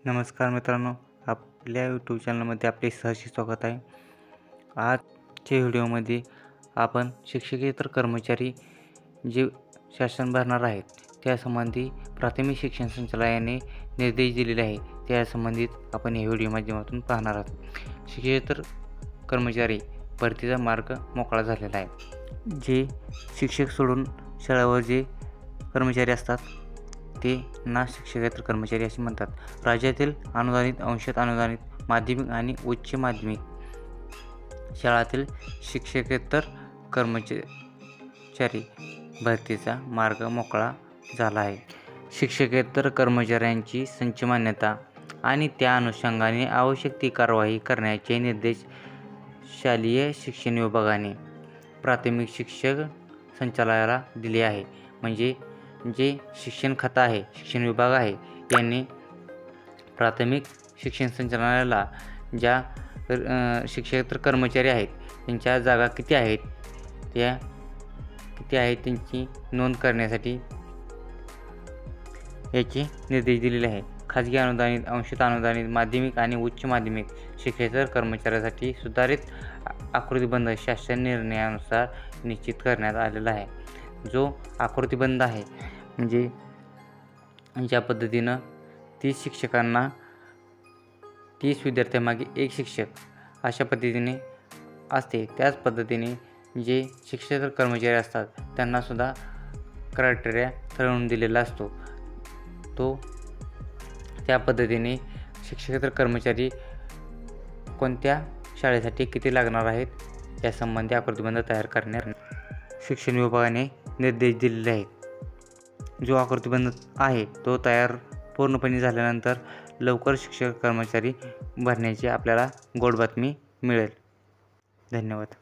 नमस्कार मित्रांनो, आपल्या यूट्यूब चॅनलमध्ये आपले सहर्ष स्वागत आहे। आजच्या व्हिडिओमध्ये आपण शिक्षकेतर कर्मचारी जे शासन भरणार आहेत त्यासंबंधी प्राथमिक शिक्षण संचालनालयाने निर्देश दिलेले आहे त्यासंबंधित आपण या व्हिडिओ माध्यमातून पाहणार आहोत। शिक्षकेतर कर्मचारी भरतीचा मार्ग मोकळा झालेला आहे। जे शिक्षक सोडून शाळेवर जे कर्मचारी असतात ते ना शिक्षकेतर कर्मचारी असे म्हणतात। राज्यातील अनुदानित, अंशतः अनुदानित माध्यमिक आणि उच्च माध्यमिक शाळांतील शिक्षकेतर कर्मचारी भरतीचा मार्ग मोकळा झाला आहे। शिक्षकेतर कर्मचाऱ्यांची संच मान्यता आणि त्या अनुषंगाने आवश्यक ती कार्यवाही करण्याचे निर्देश शालेय शिक्षण विभागाने प्राथमिक शिक्षण संचालनालयाला दिले आहे। म्हणजे जे शिक्षण खातं आहे, शिक्षण विभाग आहे यांनी प्राथमिक शिक्षण संचालनालयाला ज्या शिक्षकेतर कर्मचारी आहेत त्यांच्या जागा किती आहेत त्यांची नोंद करण्यासाठी याचे निर्देश दिलेले आहे। खाजगी अनुदानित, अंशतः अनुदानित माध्यमिक आणि उच्च माध्यमिक शिक्षकेतर कर्मचाऱ्यांसाठी सुधारित आकृतिबंध शासन निर्णयानुसार निश्चित करण्यात आलेला आहे। जो आकृतिबंध आहे म्हणजे ज्या पद्धतीनं 30 शिक्षकांना 30 विद्यार्थ्यांमागे एक शिक्षक अशा पद्धतीने असते, त्याच पद्धतीने जे शिक्षकेतर कर्मचारी असतात त्यांना सुद्धा क्रायटेरिया ठरवून दिलेला असतो। तो त्या पद्धतीने शिक्षकेतर कर्मचारी कोणत्या शाळेसाठी किती लागणार आहेत यासंबंधी आकृतिबंध तयार करण्यात शिक्षण विभागाने निर्देश दिलेले आहेत। जो आकृतिबंध आहे तो तयार पूर्णपणे झाल्यानंतर लवकर शिक्षक कर्मचारी भरण्याची आपल्याला गोड बातमी मिळेल। धन्यवाद।